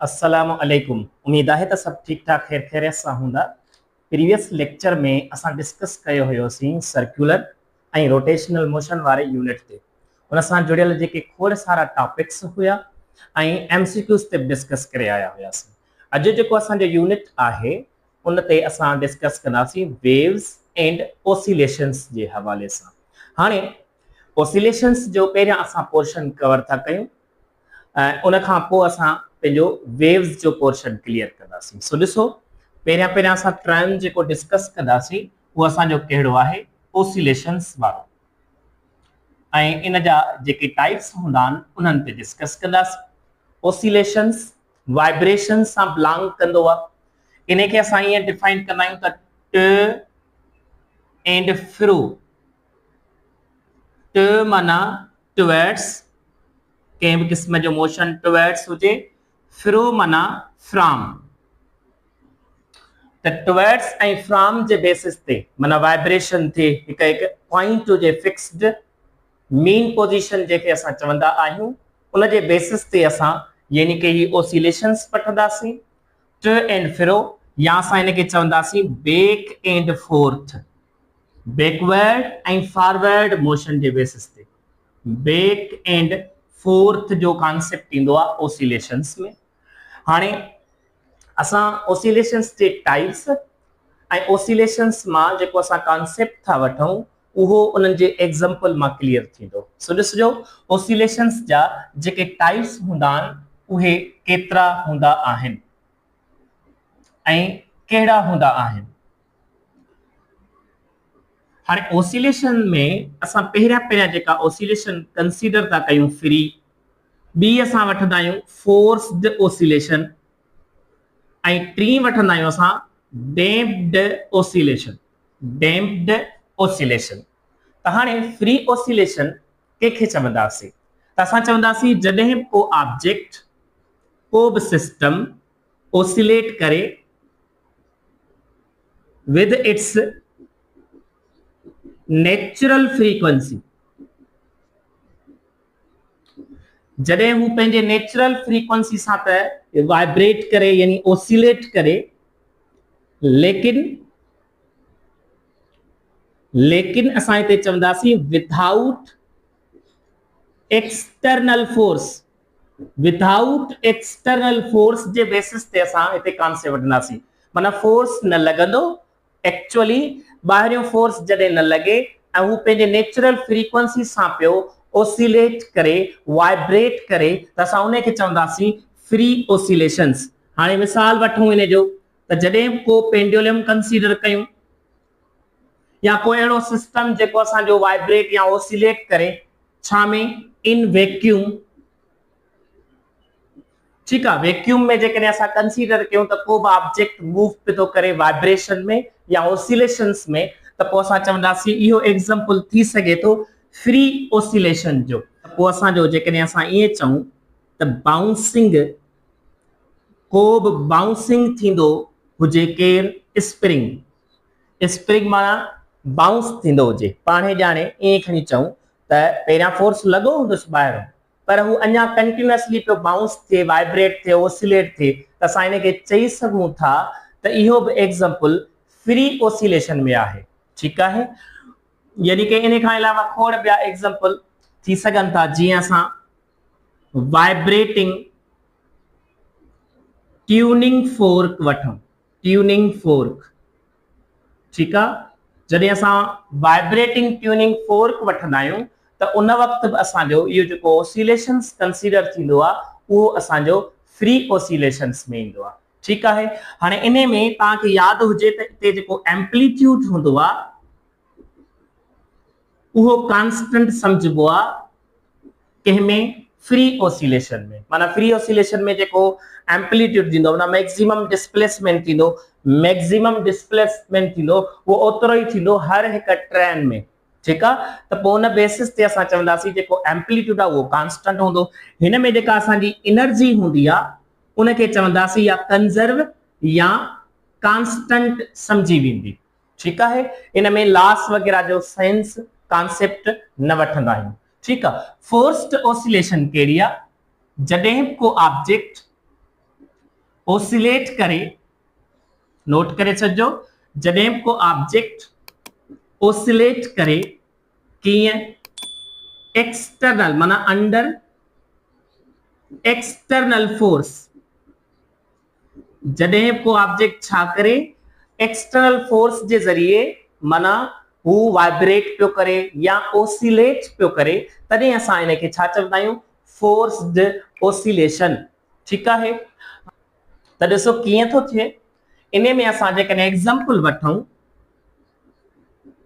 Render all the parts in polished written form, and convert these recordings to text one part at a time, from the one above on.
अस्सलाम वालेकुम। उम्मीद है तो सब ठीक ठाक खैर खैरियत सां हूंदा। प्रीवियस लेक्चर में असां डिस्कस कयो हुयोसीं सर्कुलर ऐं रोटेशनल मोशन वारे यूनिट ते। उन सां जुड़ियल जेके खोड़ सारा टॉपिक्स हुया ऐं एमसीक्यूज़ ते डिस्कस करे आया हुयासीं। अॼु जेको असांजो यूनिट आहे उन ते असां डिस्कस कंदासीं वेव्स एंड ओसिलेशंस जे हवाले सां। हाणे ओसिलेशंस जो पहिरियां असां पोर्शन कवर था कयूं, उन खां पोइ असां पंहिंजो वेव्स जो पोर्शन क्लियर कंदासीं। सो ॾिसो, पहिरियां असां टर्म जेको डिस्कस कंदासीं उहो असांजो कहिड़ो आहे, ओसिलेशंस वारो, ऐं इन जा जेके टाइप्स हूंदा आहिनि उन्हनि ते डिस्कस कंदासीं। ओसिलेशंस वाइब्रेशन सां बिलोंग कंदो आहे। इन खे असां ईअं डिफाइन कंदा आहियूं त ट एंड फ्रो। ट माना टुवर्ड्स, कंहिं बि क़िस्म जो मोशन टुवर्ड्स हुजे। फ्रो माना फ्रॉम। त टुवर्ड्स ऐं फ्रॉम जे बेसिस ते माना वाइब्रेशन थिए, हिकु पॉइंट हुजे फिक्स्ड, मेन पोजीशन जेके असां चवंदा आहियूं, उन जे बेसिस ते असां यानी कि ही ओसिलेशंस वठंदासीं। ट एंड फ्रो, या असां इनखे चवंदासीं बैक एंड फोर्थ, बैकवर्ड ऐं फॉरवर्ड मोशन जे बेसिस ते बैक एंड फोर्थ जो कॉन्सेप्ट ईंदो आहे ओसिलेशंस में। हाणे असां ओसिलेशंस जे टाइप्स ऐं ओसिलेशंस मां जेको असां कॉन्सेप्ट था वठूं उहो उन्हनि जे एग्जांपल मां क्लियर थींदो। सो ॾिसजो, ओसिलेशंस जा जेके टाइप्स हूंदा आहिनि उहे केतिरा हूंदा आहिनि ऐं कहिड़ा हूंदा आहिनि। हाणे ओसिलेशन में असां पहिरियां जेका ओसिलेशन कंसीडर था कयूं फ्री, ॿी असां वठंदा आहियूं फोर्स्ड ओसिलेशन, ऐं टी वठंदा आहियूं असां डैम्प्ड ओसिलेशन। Damped oscillation. त हाणे फ्री ओसिलेशन कंहिंखे चवंदासीं? त असां चवंदासीं जॾहिं को ऑब्जेक्ट, को बि सिस्टम ओसिलेट करे विद इट्स नेचुरल फ्रीक्वेंसी, जॾहिं हू पंहिंजे नेचुरल फ्रीक्वेंसी सां त वाइब्रेट करे यानी ओसिलेट करे, लेकिन असां हिते चवंदासीं without external force. Without external force जे बेसिस ते असां हिते कॉन्सेप्ट वठंदासीं, माना फोर्स न लॻंदो, एक्चुअली ॿाहिरियों फोर्स जॾहिं न लॻे ऐं हू पंहिंजे नेचुरल फ्रीक्वेंसी सां पियो ओसिलेट करे, वाइब्रेट करे, त असां उनखे चवंदासीं फ्री ओसिलेशंस। हाणे मिसाल वठूं इन जो, त जॾहिं को पेंडुलम कंसीडर कयूं या कोई अहिड़ो सिस्टम जेको असांजो वाइब्रेट या ओसिलेट करे, छा में? In vacuum. ठीकु आहे, वैक्यूम में जेकॾहिं असां कंसीडर कयूं त को बि ऑब्जेक्ट मूव पियो थो करे वाइब्रेशन में या ओसिलेशंस में, त पोइ असां चवंदासीं इहो एग्जांपल थी सघे थो फ्री ओसिलेशन जो। पोइ असांजो जेकॾहिं असां ईअं चऊं त बाउंसिंग, को बि बाउंसिंग थींदो हुजे, केरु? स्प्रिंग। स्प्रिंग माना बाउंस थींदो हुजे, पाणे ॼाणे ईअं खणी चऊं त पहिरियां फोर्स लॻो हूंदुसि ॿाहिरि, पर हू अञा कंटिन्यूअसली पियो बाउंस थिए, वाइब्रेट थिए, ओसिलेट थिए, त असां इनखे चई सघूं था त इहो बि एग्जांपल फ्री ओसिलेशन में आहे। ठीकु आहे, यानी कि इन खां अलावा खोड़ ॿिया एग्जांपल थी सघनि था, जीअं असां वाइब्रेटिंग ट्यूनिंग फोर्क वठूं। ट्यूनिंग फोर्क, ठीकु आहे, जॾहिं असां वाइब्रेटिंग ट्यूनिंग फोर्क वठंदा आहियूं त उन वक़्तु बि असांजो इहो जेको ओसिलेशंस कंसीडर थींदो आहे उहो असांजो फ्री ओसिलेशंस में ईंदो आहे। ठीकु आहे, हाणे इन में तव्हांखे यादि हुजे त हिते जेको एम्पलीट्यूड हूंदो आहे उहो कांस्टेंट सम्झिबो आहे कंहिंमें? फ्री ओसिलेशन में। माना फ्री ओसिलेशन में जेको एम्पलीट्यूड थींदो, माना मैक्सिमम डिस्प्लेसमेंट थींदो, मैक्सिमम डिस्प्लेसमेंट थींदो, उहो ओतिरो ई थींदो हर हिकु ट्रेन में। ठीकु आहे, त पोइ उन बेसिस ते असां चवंदासीं जेको एम्पलीट्यूड आहे उहो कांस्टेंट हूंदो। हिन में जेका असांजी एनर्जी हूंदी आहे उनखे चवंदासीं या कंजर्व या कांस्टेंट सम्झी वेंदी। ठीकु आहे, इन में लॉस वग़ैरह जो सेंस कॉन्सेप्ट न वठंदा आहियूं। ठीकु आहे, फोर्स्ड ओसिलेशन कहिड़ी आहे? जॾहिं को ऑब्जेक्ट ओसिलेट करे, नोट करे छॾिजो, जॾहिं को ऑब्जेक्ट ओसिलेट करे कीअं एक्सटर्नल माना अंडर एक्सटर्नल फोर्स, जॾहिं को ऑब्जेक्ट छा करे एक्सटर्नल फोर्स जे ज़रिए माना हू वाइब्रेट पियो करे या ओसिलेट पियो करे, तॾहिं असां इनखे छा चवंदा आहियूं, फोर्स्ड ओसिलेशन। ठीकु आहे, त ॾिसो कीअं थो थिए। इन में असां जेकॾहिं एग्जांपल वठूं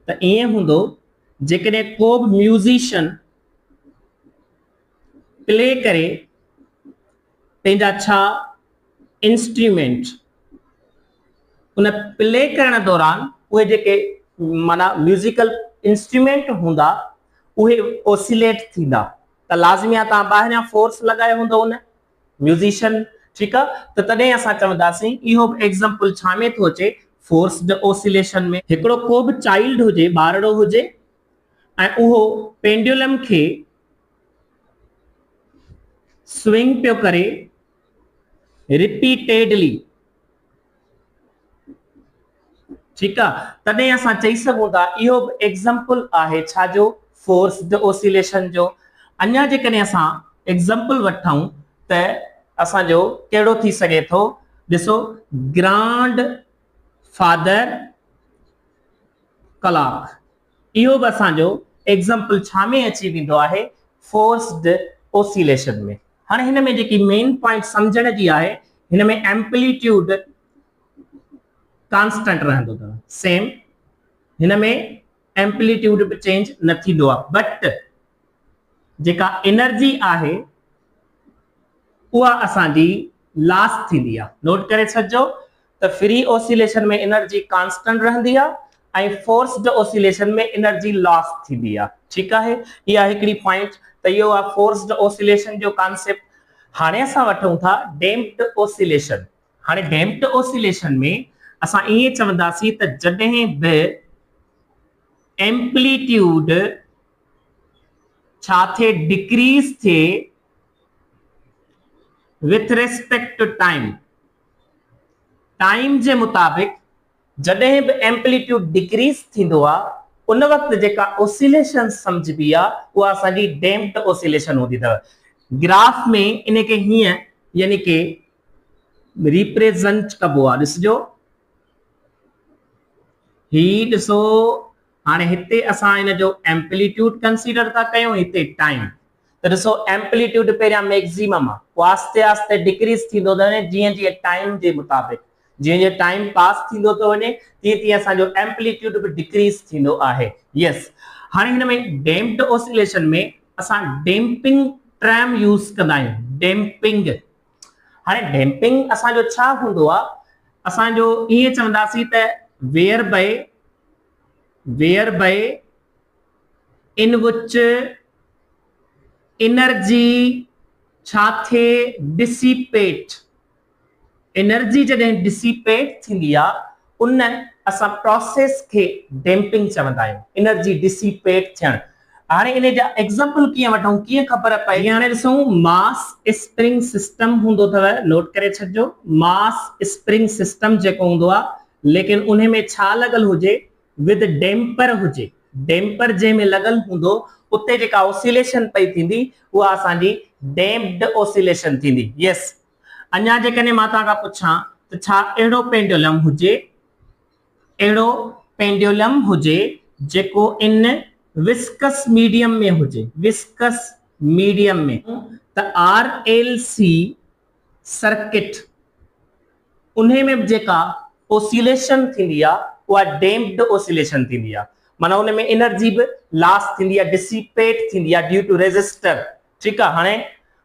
त ईअं हूंदो, जेकॾहिं को बि म्यूज़िशियन प्ले करे पंहिंजा छा इंस्ट्रूमेंट, उन प्ले करण दौरान उहे जेके माना म्यूजिकल इंस्ट्रूमेंट हूंदा उहे ओसिलेट थींदा, त लाज़मी आहे तव्हां ॿाहिरियां फोर्स लॻायो हूंदो उन म्यूज़िशियन। ठीकु आहे, त तॾहिं असां चवंदासीं इहो एग्जांपल छा में थो अचे, फोर्स्ड ओसिलेशन में। हिकिड़ो को बि चाइल्ड हुजे, ॿारड़ो हुजे, ऐं उहो पेंडुलम खे स्विंग पियो करे रिपीटेडली, ठीकु आहे, तॾहिं असां चई सघूं था इहो एग्जांपल आहे छाजो, फोर्स्ड ओसिलेशन जो। अञा जेकॾहिं असां एग्जांपल वठूं त असांजो कहिड़ो थी सघे थो, ॾिसो ग्रांड फादर क्लॉक, इहो बि असांजो एग्जांपल छा में अची वेंदो आहे, फोर्स्ड ओसिलेशन में। हाणे हिन में जेकी मेन पॉइंट सम्झण जी आहे, हिन में एम्पलीट्यूड कांस्टेंट रहंदो अथव, सेम, हिन में एम्पलीट्यूड बि चेंज न थींदो आहे, बट जेका एनर्जी आहे उहा असांजी लॉस थींदी आहे। नोट करे छॾिजो त फ्री ओसिलेशन में एनर्जी कांस्टेंट रहंदी आहे ऐं फोर्स्ड ओसिलेशन में एनर्जी लॉस थींदी आहे। ठीकु आहे, इहा हिकिड़ी पॉइंट, त इहो आहे फोर्स्ड ओसिलेशन जो कॉन्सेप्ट। हाणे असां वठूं था डैम्प्ड ओसिलेशन। हाणे डैम्प्ड ओसिलेशन में असां ईअं चवंदासीं त जॾहिं बि एम्पलीट्यूड छा थिए, डिक्रीज थिए with respect to time, time जे मुताबिक जॾहिं बि एम्पलीट्यूड डिक्रीज थींदो आहे उन वक़्तु जेका ओसिलेशन सम्झबी आहे उहा असांजी डैम्प्ड ओसिलेशन हूंदी अथव। ग्राफ में इनखे हीअं यानी कि रिप्रेजेंट कबो आहे, ॾिसजो ही ॾिसो, हाणे हिते असां इन जो एम्पलीट्यूड कंसीडर था कयूं, हिते टाइम, त ॾिसो एम्पलीट्यूड पहिरियां मैक्सिमम आहे, पोइ आस्ते आस्ते डिक्रीज थींदो थो वञे जीअं जीअं टाइम जे मुताबिक, जीअं जीअं टाइम पास थींदो थो वञे तीअं तीअं असांजो एम्पलीट्यूड बि डिक्रीज थींदो आहे। यस, हाणे हिन में डैम्प्ड ओसिलेशन में असां डैम्पिंग टर्म यूज़ कंदा आहियूं, डैम्पिंग। हाणे डैम्पिंग असांजो छा हूंदो आहे, असांजो ईअं चवंदासीं त वेयर बाय इन विच एनर्जी छा थिए, डिसिपेट, एनर्जी जॾहिं डिसिपेट थींदी आहे उन असां प्रोसेस खे डैम्पिंग चवंदा आहियूं, एनर्जी डिसिपेट थियण। हाणे इन जा एग्जांपल कीअं वठूं, कीअं ख़बर पए, हाणे ॾिसूं मास स्प्रिंग सिस्टम हूंदो अथव, नोट करे छॾिजो, मास स्प्रिंग सिस्टम जेको हूंदो आहे, लेकिन उन में छा लॻल हुजे, विद डैम्पर हुजे, डैम्पर जंहिंमें लॻल हूंदो उते जेका ओसिलेशन पई थींदी उहा असांजी डैम्प्ड ओसिलेशन थींदी। यस, अञा जेकॾहिं मां तव्हां खां पुछां त छा अहिड़ो पेंडुलम हुजे जेको इन विस्कस मीडियम में हुजे, विस्कस मीडियम में, त RLC सर्किट उन में जेका ओसिलेशन थींदी आहे उहा डैम्प्ड ओसिलेशन थींदी आहे, माना उन में एनर्जी बि लॉस थींदी आहे, डिसिपेट थींदी आहे ड्यू टू रेजिस्टर। ठीकु आहे, हाणे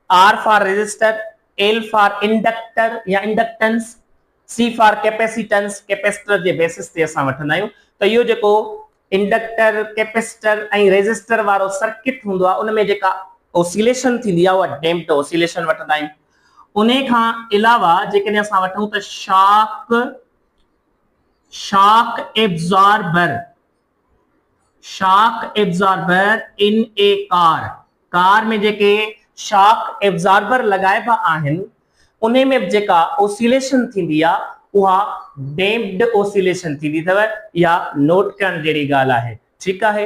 R for resistor, L for inductor या inductance, C for capacitance, capacitor जे बेसिस ते असां वठंदा आहियूं। त इहो जेको इंडक्टर, कैपेसिटर ऐं रेजिस्टर वारो सर्किट हूंदो आहे उन में जेका ओसिलेशन थींदी आहे उहा डैम्प्ड ओसिलेशन वठंदा आहियूं। उन खां अलावा जेकॾहिं असां वठूं त शॉक एब्जॉर्बर इन ए कार में जेके शॉक एब्जॉर्बर लॻाइबा आहिनि उन में जेका ओसिलेशन थींदी आ उहा डैम्प्ड ओसिलेशन थींदी अथव या नोट करण जहिड़ी ॻाल्हि आहे। ठीकु आहे।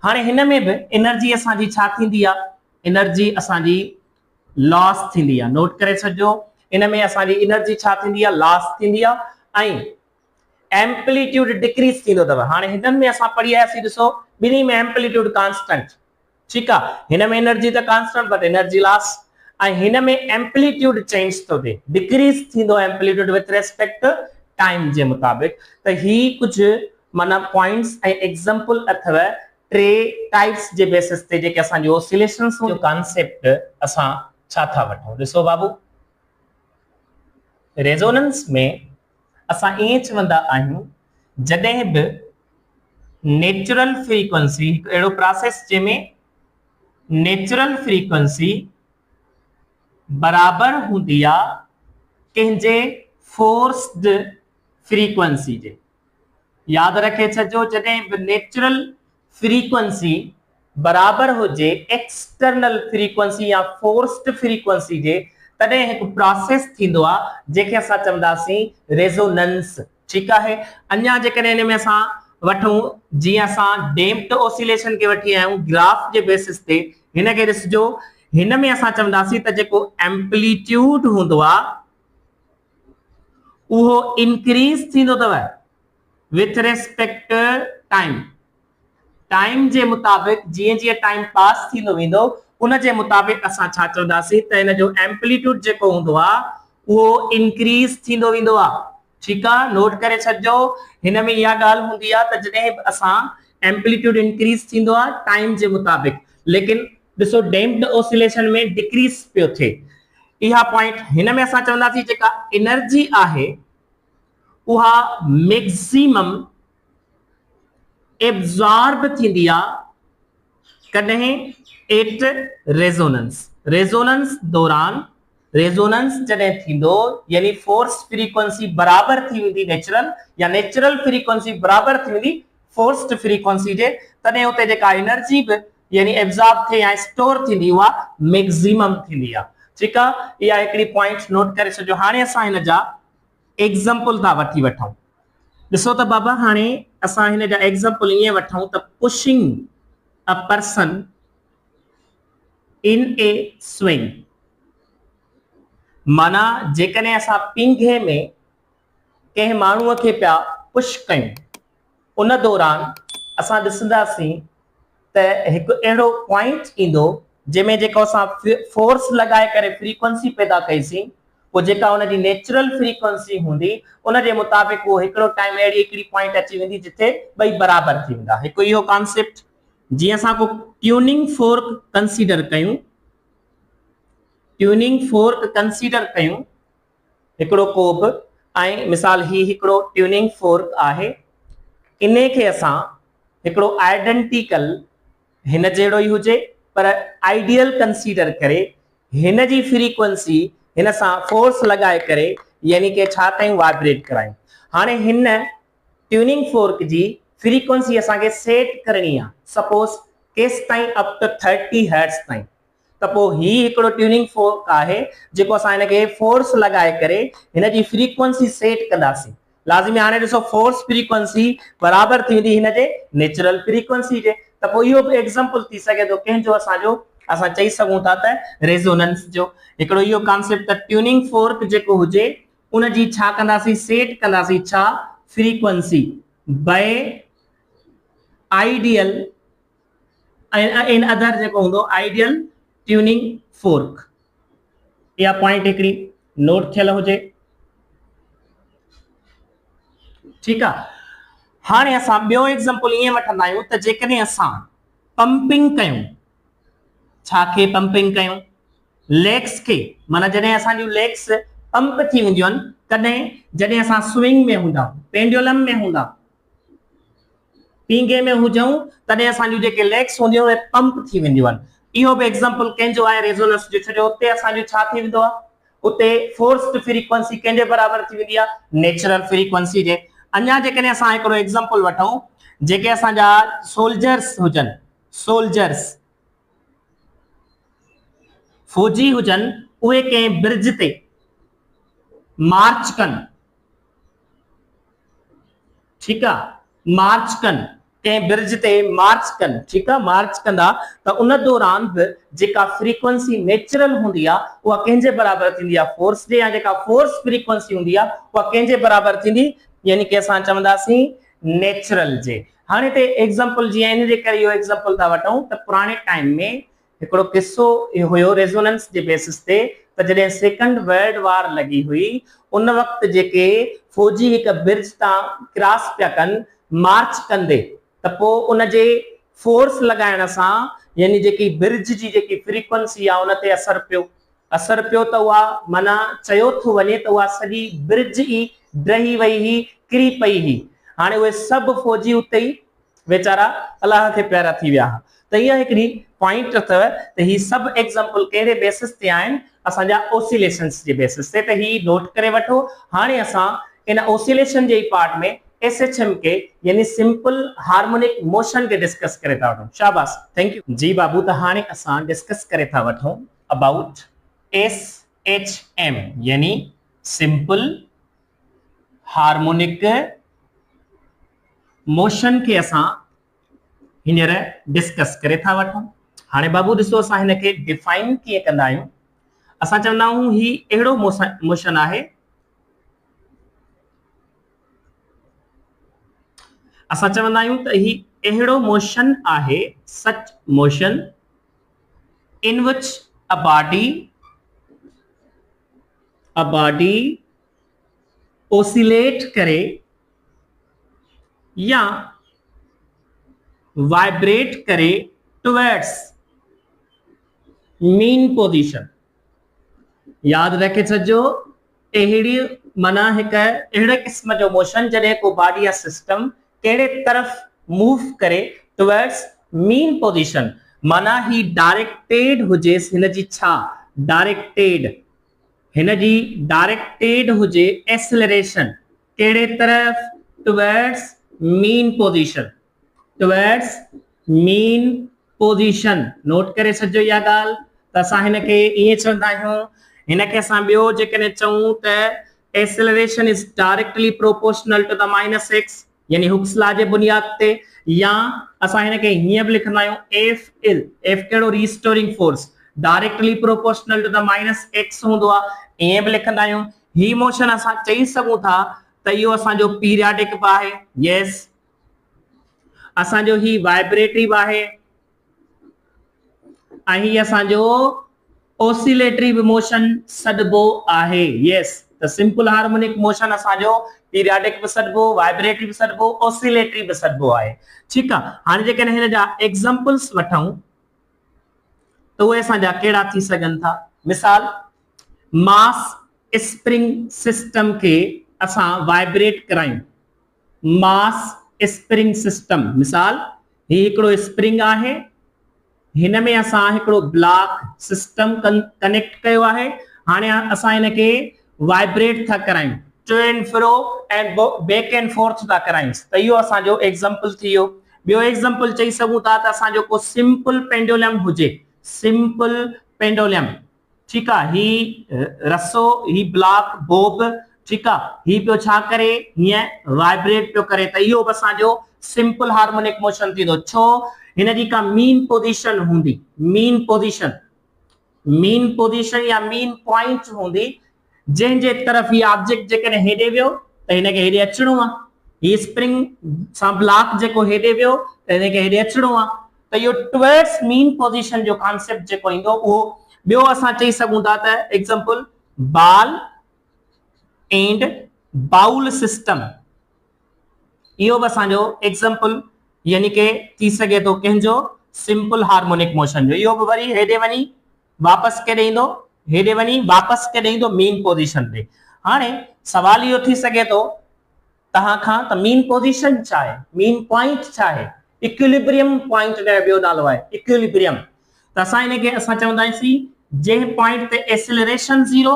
हाणे हिन में बि एनर्जी असांजी छा थींदी आहे, एनर्जी असांजी लॉस थींदी आहे। नोट करे छॾिजो, इन में असांजी एनर्जी छा थींदी आहे, लॉस थींदी आहे ऐं एम्पलीट्यूड डिक्रीज थींदो अथव। हाणे हिननि में असां पढ़ी आयासीं, ॾिसो ॿिन्ही में एम्पलीट्यूड कांस्टेंट, ठीकु आहे। हिन में एनर्जी त कांस्टेंट बट एनर्जी लॉस, ऐं हिन में एम्पलीट्यूड चेंज थो थिए, डिक्रीज थींदो एम्पलीट्यूड विथ रेस्पेक्ट टाइम जे मुताबिक। त ही कुझु माना पॉइंट्स ऐं एग्जांपल अथव टे टाइप्स जे बेसिस ते जेके असांजी ओसिलेशंस जो कॉन्सेप्ट असां छा था वठूं। ॾिसो बाबू, रेजोनेंस में असां ईअं चवंदा आहियूं जॾहिं बि नेचुरल फ्रीक्वेंसी, अहिड़ो प्रोसेस जंहिंमें नेचुरल फ्रीक्वेंसी बराबर हूंदी आहे कंहिंजे फोर्स्ड फ्रीक्वेंसी जे। याद रखे छॾिजो, जॾहिं बि नेचुरल फ्रीक्वेंसी बराबर हुजे एक्सटर्नल फ्रीक्वेंसी या फोर्स्ड फ्रीक्वेंसी जे, तॾहिं हिकु प्रोसेस थींदो आहे जंहिंखे असां चवंदासीं रेजोनेंस। ठीकु आहे। अञा जेकॾहिं हिन में असां वठूं, जीअं असां डैम्प्ड ओसिलेशन खे वठी आया आहियूं ग्राफ जे बेसिस ते, हिन खे ॾिसजो, हिन में असां चवंदासीं त जेको एम्पलीट्यूड हूंदो आहे उहो इंक्रीज थींदो अथव विथ रेस्पेक्ट टाइम। टाइम जे मुताबिक जीअं जीअं टाइम पास थींदो वेंदो उन जे मुताबिक असां छा चवंदासीं त हिन जो एम्पलीट्यूड जेको हूंदो आहे उहो इंक्रीज थींदो वेंदो आहे। ठीकु आहे। नोट करे छॾिजो, हिन में इहा ॻाल्हि हूंदी आहे त जॾहिं बि असां एम्पलीट्यूड इंक्रीज थींदो आहे टाइम जे मुताबिक, लेकिन ॾिसो डैम्प्ड ओसिलेशन में डिक्रीज पियो थिए। इहा पॉइंट हिन में असां चवंदासीं जेका एनर्जी आहे उहा मैक्सिमम एब्जॉर्ब थींदी आहे कॾहिं एट रेजोनेंस। रेजोनेंस दौरान, रेजोनेंस जॾहिं थींदो यानी फोर्स फ्रीक्वेंसी बराबर थी वेंदी नेचुरल, या नेचुरल फ्रीक्वेंसी बराबर थी वेंदी फोर्स्ड फ्रीक्वेंसी जे, तॾहिं उते जेका एनर्जी बि यानी एब्जॉर्ब थिए या स्टोर थींदी उहा मैक्सिमम थींदी आहे। ठीकु आहे। इहा हिकिड़ी पॉइंट नोट करे छॾियो। हाणे असां हिन जा एग्जांपल था वठी वठूं। ॾिसो त बाबा, हाणे असां हिन जा एग्जांपल ईअं वठूं त pushing a person in A swing, माना जेकॾहिं असां पिंघे में कंहिं माण्हूअ खे पिया पुश कयूं, उन दौरान असां ॾिसंदासीं त हिकु अहिड़ो पॉइंट ईंदो जंहिंमें जेको असां फोर्स लॻाए करे फ्रीक्वेंसी पैदा कईसीं, पोइ जेका हुनजी नेचुरल फ्रीक्वेंसी हूंदी उन जे मुताबिक उहो हिकिड़ो टाइम अहिड़ी हिकिड़ी पॉइंट अची वेंदी जिथे ॿई बराबर थी वेंदा। हिकु इहो कॉन्सेप्ट। जीअं असां को ट्यूनिंग फोर्क कंसीडर कयूं, ट्यूनिंग फोर्क कंसीडर कयूं हिकिड़ो को बि, ऐं मिसाल ही हिकिड़ो ट्यूनिंग फोर्क आहे, इन खे असां हिकिड़ो आइडेंटिकल हिन जहिड़ो ई हुजे पर आइडियल कंसीडर करे हिन जी फ्रीक्वेंसी हिन सां फोर्स लॻाए करे यानी कि छा कयूं, वाइब्रेट करायूं। हाणे हिन ट्यूनिंग फोर्क जी फ्रीक्वेंसी असांखे सेट करणी आहे, सपोज केस ताईं अप टू 30 हर्ट्ज ताईं। त पोइ ही हिकिड़ो ट्यूनिंग फोर्क आहे जेको असां हिनखे फोर्स लॻाए करे हिन जी फ्रीक्वेंसी सेट कंदासीं। लाज़मी हाणे ॾिसो फोर्स फ्रीक्वेंसी बराबर थी वेंदी हिन जे नेचुरल फ्रीक्वेंसी जे, त पोइ इहो बि एग्जांपल थी सघे थो कंहिंजो, असांजो असां चई सघूं था त रेजोनेंस जो। हिकिड़ो इहो कॉन्सेप्ट त ट्यूनिंग फोर्क जेको हुजे उन जी छा कंदासीं, सेट कंदासीं छा, frequency by ideal in other जेको हूंदो आइडियल ट्यूनिंग फोर्क। इहा पॉइंट हिकिड़ी नोट थियल हुजे। ठीकु आहे। हाणे असां ॿियो एग्जांपल ईअं वठंदा आहियूं त जेकॾहिं असां पंपिंग कयूं, छा खे पंपिंग कयूं, लेग्स खे, माना जॾहिं असांजूं लेग्स पंप थी वेंदियूं आहिनि, कॾहिं जॾहिं असां स्विंग में हूंदा, पेंडुलम में हूंदा, पींघे में हुजऊं, तॾहिं असांजूं जेके लेग्स हूंदियूं उहे पंप थी वेंदियूं आहिनि। इहो बि एग्जांपल कंहिंजो आहे, रेजोनेंस जो। छो जो उते असांजो छा थी वेंदो आहे, उते फोर्स्ड फ्रीक्वेंसी कंहिंजे बराबर थी वेंदी आहे, नेचुरल फ्रीक्वेंसी जे। अञा जेकॾहिं असां हिकिड़ो एग्जांपल वठूं, जेके असांजा सोल्जर्स हुजनि, सोल्जर्स फौजी हुजनि, उहे कंहिं ब्रिज ते मार्च कन, ठीक है, मार्च कन के ब्रिज ते मार्च कन, ठीक है, मार्च कंदा त उन दौरान भी जेका फ्रीक्वेंसी नेचुरल हुंदी आ उहा कंहिंजे बराबर थींदी आ, फोर्स जे, या जेका फोर्स फ्रीक्वेंसी हुंदी आ उहा कंहिंजे बराबर थींदी, यानी कि असां चवंदासीं नेचुरल जे। हाणे ते एग्जांपल जी इन जे करे इहो एग्जांपल था वठूं त पुराणे टाइम में हिकिड़ो किस्सो हुयो रेजोनेंस जे बेसिस ते, त जॾहिं सेकंड वर्ल्ड वार लगी हुई उन वक्त जेके फौजी हिक ब्रिज तां क्रॉस पिया कनि मार्च कंदे, त पोइ उन जे फोर्स लगाइण सां यानी जेकी ब्रिज जी जेकी फ्रीक्वेंसी आ उन ते असर पियो त उहा माना चयो थो वञे त उहा सॼी ब्रिज ई ड्रही वई ही, किरी पई ही। हाणे उहे सभु फौजी उते ई वेचारा अलाह खे प्यारा थी विया। त इहा हिकिड़ी पॉइंट अथव त ही सभु एग्जांपल कहिड़े बेसिस ते आहिनि, असांजा ओसिलेशंस जे बेसिस ते, त ही नोट करे वठो। हाणे असां इन ओसिलेशन जे पार्ट में एसएचएम के यानी सिंपल हार्मोनिक मोशन के डिस्कस करे था वठूं। शाबाश, थैंक यू जी बाबू। त हाणे असां डिस्कस करे था वठूं अबाउट एसएचएम यानी सिंपल हार्मोनिक मोशन के असां हींअर डिस्कस करे था वठूं। हाणे बाबू ॾिसो असां हिन खे डिफाइन कीअं कंदा आहियूं। असां चवंदा आहियूं ही अहिड़ो मोशन आहे, असां चवंदा आहियूं त ही अहिड़ो मोशन आहे, सच मोशन इन विच अ बॉडी ओसिलेट करे या वाइब्रेट करे टुवर्ड्स मीन पोजीशन। याद रखे छो, अहिड़ी माना हिक अहिड़े किस्म जो मोशन जॾहिं को बॉडी या सिस्टम कहिड़े तरफ़ मूव करे टुवर्ड्स मीन पोजीशन, माना ही डायरेक्टेड हुजेस, हिन जी छा डायरेक्टेड, हिन जी डायरेक्टेड हुजे एक्सेलरेशन कहिड़े तरफ़ towards mean position, towards mean position. Note करे छॾिजो इहा ॻाल्हि। त असां हिन खे ईअं चवंदा आहियूं, हिन खे असां ॿियो जेकॾहिं चऊं त acceleration is directly proportional to the minus x, यानी हुक्स लॉ जे बुनियाद ते, या असां हिन खे हीअं बि लिखंदा आहियूं एफ इज, एफ कहिड़ो restoring force directly proportional to the minus x हूंदो आहे, ईअं बि लिखंदा आहियूं। ही मोशन असां चई सघूं था त इहो असांजो पीरियाडिक बि आहे, यस, असांजो ही वाइब्रेटरी बि आहे, ऐं ही असांजो ओसिलेटरी बि मोशन सॾिबो आहे, यस। त सिंपल हार्मोनिक मोशन असांजो पीरियाडिक बि सॾिबो, वाइब्रेटरी बि सॾिबो, ओसिलेटरी बि सॾिबो आहे, ठीकु आहे। हाणे जेकॾहिं हिन जा एग्जांपल्स वठूं त उहे असांजा कहिड़ा थी सघनि था। मिसाल, मास स्प्रिंग सिस्टम के असां वाइब्रेट करायूं, मास स्प्रिंग सिस्टम, मिसाल ही हिकिड़ो स्प्रिंग आहे, हिन में असां हिकिड़ो ब्लॉक सिस्टम कनेक्ट कयो आहे। हाणे असां हिन खे वाइब्रेट था करायूं, to and fro and back and forth था करायूं, त इहो असांजो एग्जांपल थी वियो। ॿियो एग्जांपल चई सघूं था त असांजो को सिंपल पेंडुलम हुजे, सिंपल पेंडुलम, ठीकु आहे, ही रसो, ही ब्लॉक बोब, ठीकु आहे, ही पियो छा करे, हीअं वाइब्रेट पियो करे, त इहो बि असांजो सिंपल हार्मोनिक मोशन थींदो। छो, हिन जी का मीन पोजीशन हूंदी, मीन पोजीशन या मीन पॉइंट हूंदी, जंहिंजे तरफ़ ही ऑब्जेक्ट जेकॾहिं हेॾे वियो त हिन खे हेॾे अचणो आहे, ही स्प्रिंग सां ब्लॉक जेको हेॾे वियो त हिन खे हेॾे अचणो आहे, त इहो टुवर्ड्स मीन पोजीशन जो कॉन्सेप्ट जेको ईंदो उहो। ॿियो असां चई सघूं था त example ball and bowl system, इहो बि असांजो एग्जांपल यानी के थी सघे थो कंहिंजो सिंपल हार्मोनिक मोशन जो। इहो बि वरी हेॾे वञी वापसि केॾे ईंदो, हेॾे वञी वापसि केॾे ईंदो, मीन पोजीशन ते। हाणे सवाल इहो थी सघे थो तव्हां खां त मीन पोजीशन छा आहे, मीन पॉइंट छा आहे, इक्विलिब्रियम पॉइंट जो ॿियो नालो आहे इक्विलिब्रियम। त असां हिन खे असां चवंदा आहियूं जंहिं पॉइंट ते एक्सेलरेशन ज़ीरो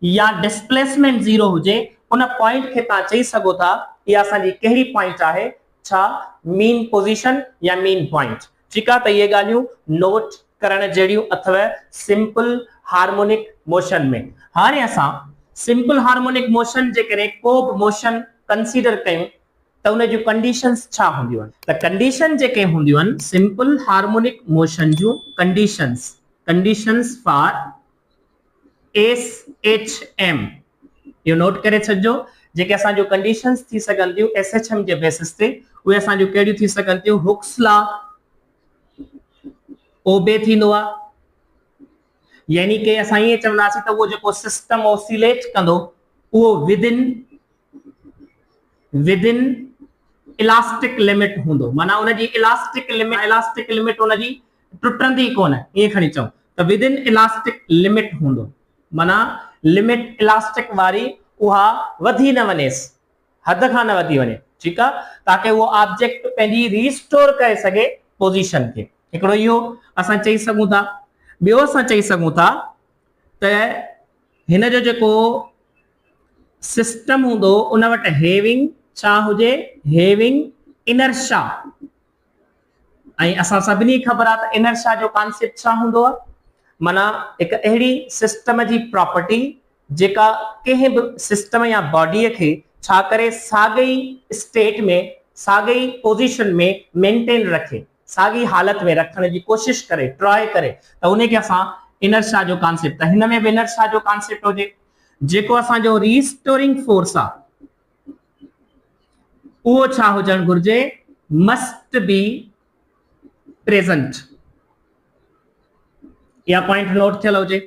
या डिस्प्लेसमेंट ज़ीरो हुजे उन पॉइंट खे तव्हां चई सघो था इहा असांजी कहिड़ी पॉइंट आहे, छा मीन पोजीशन या मीन पॉइंट, ठीकु आहे। त इहे ॻाल्हियूं नोट करण जहिड़ियूं अथव सिंपल हार्मोनिक मोशन में। हाणे असां सिंपल हार्मोनिक मोशन जे करे को बि मोशन कंसीडर कयूं त उन जूं कंडीशंस छा हूंदियूं आहिनि? त कंडीशन जेके हूंदियूं आहिनि सिंपल हार्मोनिक मोशन जूं कंडीशंस फॉर SHM इहो नोट करे छॾिजो। जेके असांजो कंडीशंस थी सघनि थियूं SHM जे बेसिस ते उहे असांजो कहिड़ियूं थी सघनि थियूं? हुक्स लॉ ओबे थींदो आहे, यानी कि असां ईअं चवंदासीं त उहो जेको सिस्टम ऑसिलेट कंदो उहो विदिन इलास्टिक लिमिट हूंदो, माना उनजी इलास्टिक लिमिट उनजी टुटंदी कोन, ईअं खणी चऊं त विदिन इलास्टिक लिमिट हूंदो, माना लिमिट इलास्टिक वारी उहा वधी न वञेसि, हद खां न वधी वञे, ठीकु आहे, ताकि उहो ऑब्जेक्ट पंहिंजी रीस्टोर करे सघे पोजीशन खे। हिकिड़ो इहो असां चई सघूं था। ॿियो असां चई सघूं था त हिन जो जेको सिस्टम हूंदो उन वटि हेविंग छा हुजे? Having inertia. ऐं असां सभिनी ख़बर आहे त इनर्शिया जो कॉन्सेप्ट छा हूंदो आहे? माना हिकु अहिड़ी सिस्टम जी प्रॉपर्टी जेका कंहिं बि सिस्टम या बॉडीअ खे छा करे साॻई स्टेट में, साॻई पोजीशन में मेंटेन रखे, साॻी हालत में रखण जी कोशिश करे, ट्राई करे, त उनखे असां इनर्शिया जो कॉन्सेप्ट। त हिन में बि इनर्शिया जो कॉन्सेप्ट हुजे। जेको असांजो रीस्टोरिंग फोर्स आहे उहो छा हुजणु घुर्जे? Must be present. या पॉइंट नोट थियल हुजे।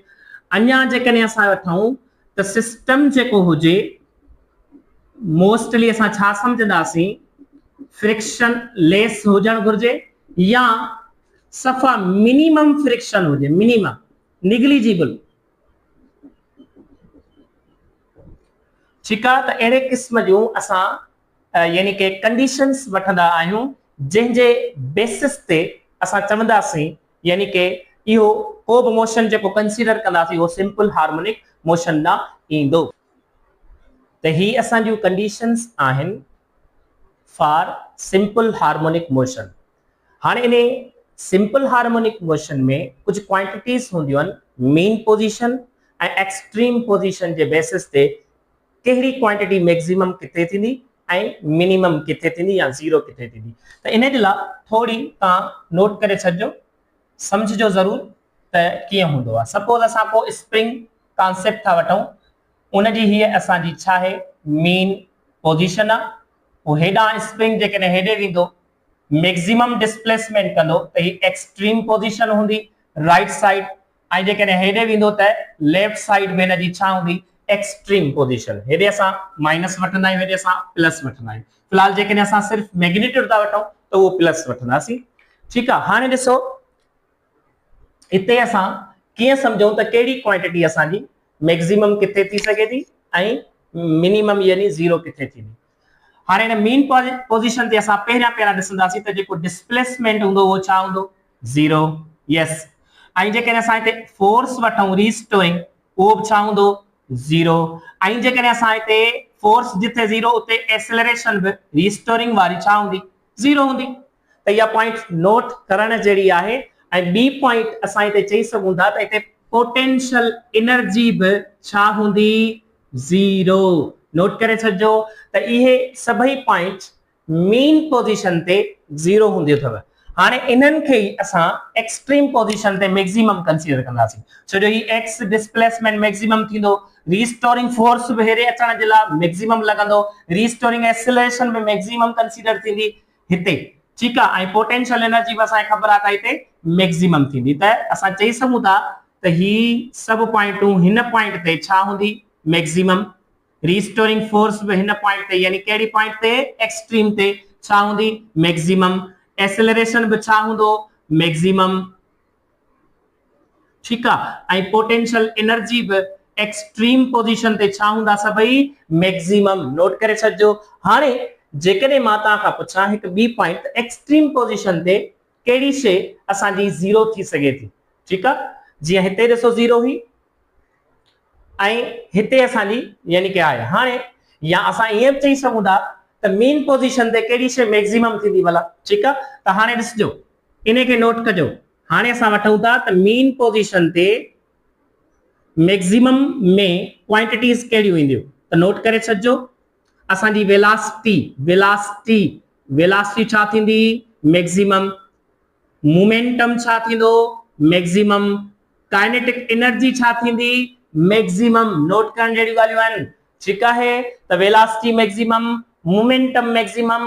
अञा जेकॾहिं असां वठूं त सिस्टम जेको हुजे मोस्टली असां छा सम्झंदासीं? फ्रिक्शन लेस हुजणु घुर्जे या सफ़ा मिनिमम फ्रिक्शन हुजे, मिनिमम निग्लिजिबल, ठीकु आहे। त अहिड़े क़िस्म जूं असां यानी कि कंडीशंस वठंदा आहियूं जंहिंजे बेसिस ते असां चवंदासीं यानी कि इहो को बि मोशन जेको कंसीडर कंदासीं उहो सिंपल हार्मोनिक मोशन न ईंदो। त ही असांजूं कंडीशंस आहिनि फॉर सिंपल हार्मोनिक मोशन। हाणे इन सिंपल हार्मोनिक मोशन में कुछ क्वांटिटीज होंदियूं आहिनि, मेन पोजीशन ऐं एक्सट्रीम पोजीशन जे बेसिस ते कहिड़ी क्वांटिटी मैक्सिमम किथे थींदी ऐं मिनिमम किथे थींदी या ज़ीरो किथे थींदी। त इन जे लाइ थोड़ी तव्हां नोट करे छॾिजो, समझिजो ज़रूर त कीअं हूंदो आहे। सपोज असां को स्प्रिंग कॉन्सेप्ट था वठूं, उनजी हीअ असांजी छा आहे? मेन पोजीशन आहे। उहो हेॾां स्प्रिंग जेकॾहिं हेॾे वेंदो मैक्सिमम डिस्प्लेसमेंट कंदो त ही एक्सट्रीम पोजीशन हूंदी राइट साइड, ऐं जेकॾहिं हेॾे वेंदो त लेफ्ट साइड में हिनजी छा हूंदी? Extreme position. हेॾे असां माइनस वठंदा आहियूं, हेॾे असां प्लस वठंदा आहियूं। फिलहाल जेकॾहिं असां सिर्फ़ मैग्नीट्यूड था वठूं त उहो प्लस वठंदासीं, ठीकु आहे। हाणे ॾिसो हिते असां कीअं सम्झूं त कहिड़ी क्वांटिटी असांजी मैक्सिमम किथे थी सघे थी ऐं मिनिमम यानी ज़ीरो किथे थींदी। हाणे हिन मेन पोजीशन ते असां पहिरियां ॾिसंदासीं त जेको डिस्प्लेसमेंट हूंदो उहो छा हूंदो? ज़ीरो, यस। ऐं जेकॾहिं असां हिते फोर्स वठूं रीस्टोरिंग, उहो बि छा हूंदो? ज़ीरो। ऐं जेकॾहिं असां हिते फोर्स जिथे ज़ीरो उते एक्सेलरेशन बि रीस्टोरिंग वारी छा हूंदी? ज़ीरो हूंदी। त इहा पॉइंट नोट करण जहिड़ी आहे। ऐं ॿी पॉइंट असां हिते चई सघूं था त हिते पोटेंशियल एनर्जी बि छा हूंदी? ज़ीरो। नोट करे छॾिजो त इहे सभई पॉइंट मेन पोजीशन ते ज़ीरो हूंदियूं अथव। हाणे इन्हनि खे असां एक्सट्रीम पोजीशन ते मैक्सिमम कंसीडर कंदासीं, छो जो ही एक्स डिस्प्लेसमेंट मैक्सिमम थींदो, रीस्टोरिंग फोर्स बि हेॾे अचण जे लाइ मैक्सिमम लॻंदो, रीस्टोरिंग एक्सेलरेशन बि मैक्सिमम कंसीडर थींदी हिते, ठीकु आहे। ऐं पोटेंशियल एनर्जी बि असांखे ख़बर आहे त हिते मैक्सिमम थींदी। त असां चई सघूं था त ही सभु पॉइंटूं हिन पॉइंट ते छा हूंदी? मैक्सिमम। रीस्टोरिंग फोर्स भी हिन पॉइंट ते यानी केड़ी पॉइंट ते? एक्सट्रीम ते छा हूंदी? मैक्सिमम। एक्सेलरेशन भी छा हूंदो? मैक्सिमम, ठीक है। ऐं पोटेंशियल एनर्जी भी एक्सट्रीम पोजीशन ते छा हूंदा? सभई मैक्सिमम। नोट करे छॾिजो। हाणे जेकॾहिं मां तव्हां खां पुछां हिकु ॿी पॉइंट, एक्सट्रीम पोजीशन ते कहिड़ी शइ असांजी ज़ीरो थी सघे थी? ठीक आहे, जीअं हिते ॾिसो ज़ीरो हुई ऐं हिते असांजी यानी कि आहे। हाणे या असां ईअं चई सघूं था त मेन पोजीशन ते कहिड़ी शइ मैक्सिमम थींदी भला? ठीक आहे, त हाणे ॾिसजो, इन खे नोट कजो। हाणे असां वठूं था त मेन पोजीशन ते मैक्सिमम में क्वांटिटीज कहिड़ियूं ईंदियूं त नोट करे छॾिजो। असांजी वेलासिटी छा थींदी मैक्सिमम, मोमेंटम छा थींदो मैक्सिमम, काइनेटिक एनर्जी छा थींदी मैक्सिमम। नोट करण जहिड़ियूं ॻाल्हियूं आहिनि, ठीकु आहे। त velocity maximum, momentum maximum,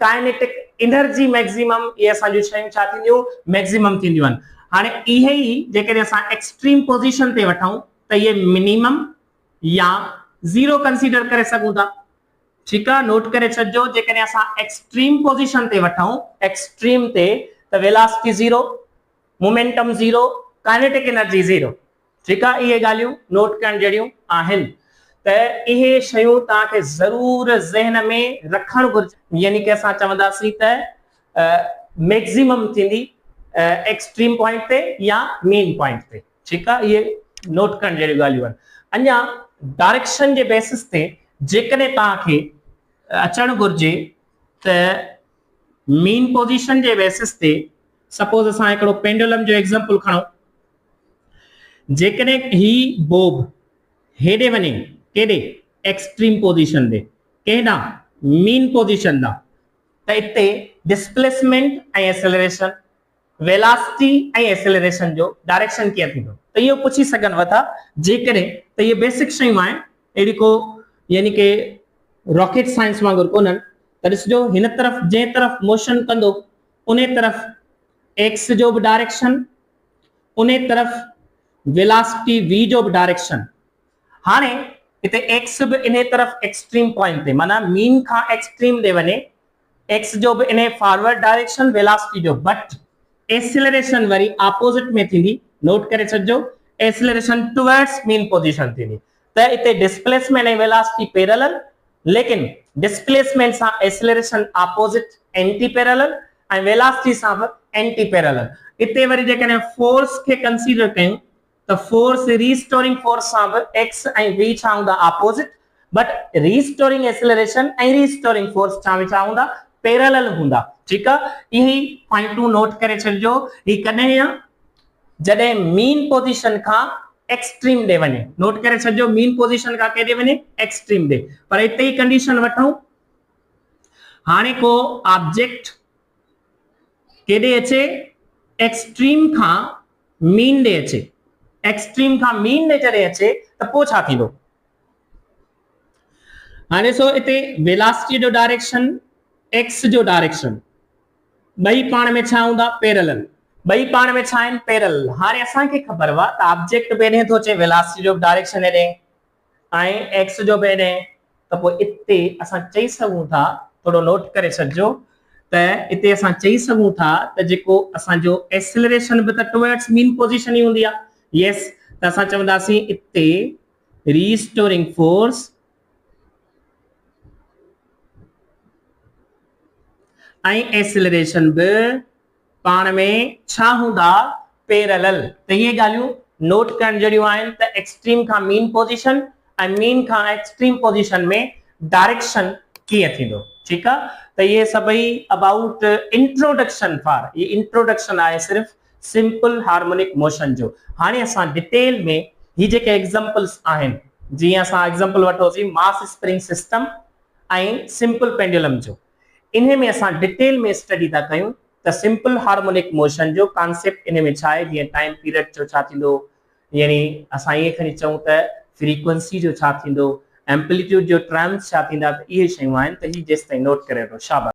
kinetic energy maximum, ये असांजूं शयूं छा थींदियूं मैक्सिमम थींदियूं आहिनि। हाणे इहे ई जेकॾहिं असां एक्सट्रीम पोजीशन ते वठूं त ये मिनिमम या ज़ीरो कंसीडर करे सघूं था, ठीकु आहे। नोट करे छॾिजो, जेकॾहिं असां एक्सट्रीम पोजीशन ते वठूं, एक्सट्रीम ते, त velocity zero, momentum zero, kinetic energy zero, ठीकु आहे। इहे ॻाल्हियूं नोट करण जहिड़ियूं आहिनि। त इहे शयूं तव्हांखे ज़रूर ज़हन में रखणु घुरिजे, यानी कि असां चवंदासीं त मैक्सिमम थींदी एक्सट्रीम पॉइंट ते या मेन पॉइंट ते, ठीकु आहे। इहे नोट करण जहिड़ियूं ॻाल्हियूं आहिनि। अञा डायरेक्शन जे बेसिस ते जेकॾहिं तव्हांखे अचणु घुरिजे त मेन पोजीशन जे बेसिस ते, सपोज असां हिकिड़ो पेंडुलम जो एग्जांपल खणूं। जेकॾहिं ही बोब हेॾे वञे, केॾे एक्सट्रीम पोजीशन ते, केॾां मेन पोजीशन ॾांहुं, त हिते डिस्प्लेसमेंट ऐं एक्सेलरेशन, वेलासिटी ऐं एक्सेलरेशन जो डायरेक्शन कीअं थींदो, त इहो पुछी सघनि था। जेकॾहिं त इहे बेसिक शयूं आहिनि, अहिड़ी को यानी कि रॉकेट साइंस वांगुरु कोन्हनि। त ॾिसजो, हिन तरफ़ जंहिं तरफ़ मोशन कंदो उन तरफ़ एक्स जो बि डायरेक्शन, उन तरफ़ वेलासिटी वी जो बि डायरेक्शन। हाणे हिते एक्स बि इन तरफ़ एक्सट्रीम पॉइंट ते, माना मीन खां एक्सट्रीम ते वञे, एक्स जो बि इन फॉरवर्ड डायरेक्शन, वेलासिटी जो, बट एक्सेलरेशन वरी ऑपोजिट में थींदी। नोट करे छॾिजो, एक्सेलरेशन टुवर्ड्स मीन पोजीशन थींदी। त हिते डिस्प्लेसमेंट ऐं वेलासिटी पैरेलल, लेकिन डिस्प्लेसमेंट सां एक्सेलरेशन ऑपोजिट एंटी पैरेलल ऐं वेलासिटी सां बि एंटी पैरेलल। हिते वरी जेकॾहिं फोर्स खे कंसीडर कयूं त फोर्स रीस्टोरिंग फोर्स सां बि एक्स ऐं वी छा हूंदा ऑपोजिट, बट रीस्टोरिंग एक्सेलरेशन ऐं रीस्टोरिंग फोर्स छा हूंदा पैरेलल हूंदा, ठीकु आहे। इहे पॉइंटूं नोट करे छॾिजो। ही कॾहिं जॾहिं मीन पोजीशन खां एक्सट्रीम ॾे वञे, नोट करे छॾिजो, मीन पोजीशन खां केॾे वञे एक्सट्रीम ॾे। पर हिते ई कंडीशन वठूं, हाणे को ऑब्जेक्ट केॾे अचे एक्सट्रीम खां मीन ॾे अचे, एक्सट्रीम खां मीन ॾे जॾहिं अचे त पोइ छा थींदो। हाणे ॾिसो, हिते वेलासिटी जो डायरेक्शन, एक्स जो डायरेक्शन, ॿई पाण में छा हूंदा पैरेलल, ॿई पाण में छा आहिनि पैरेलल। हाणे असांखे ख़बर हुआ त ऑब्जेक्ट बि हेॾे थो अचे, वेलासिटी जो डायरेक्शन हेॾे ऐं एक्स जो बि हेॾे, त पोइ हिते असां चई सघूं था, थोरो नोट करे छॾिजो, त हिते असां चई सघूं था त जेको असांजो एक्सेलरेशन बि त टुवर्ड्स मीन पोजीशन ई हूंदी आहे। यस, त असां चवंदासीं हिते रीस्टोरिंग फोर्स ऐं एक्सेलरेशन बि पाण में छा हूंदा पैरेलल। त इहे ॻाल्हियूं नोट करण जहिड़ियूं आहिनि त एक्सट्रीम खां मीन पोजीशन ऐं मीन खां एक्सट्रीम पोजीशन में डायरेक्शन कीअं थींदो, ठीकु आहे। त इहे सभई अबाउट इंट्रोडक्शन फॉर, ये इंट्रोडक्शन आहे सिर्फ़ सिंपल हार्मोनिक मोशन जो। हाणे असां डिटेल में ही जेके एग्जांपल्स आहिनि, जीअं असां एग्जांपल वठोसीं मास स्प्रिंग सिस्टम ऐं सिंपल पेंडुलम जो, इन में असां डिटेल में स्टडी था कयूं त सिंपल हार्मोनिक मोशन जो कॉन्सेप्ट इन में छा आहे। जीअं टाइम पीरियड जो छा थींदो, यानी असां इहे खणी चऊं त फ्रीक्वेंसी जो छा थींदो, एम्पलीट्यूड जो टर्म्स छा थींदा, त इहे शयूं आहिनि। त ही जेसि ताईं नोट करे वठो। शाबाश।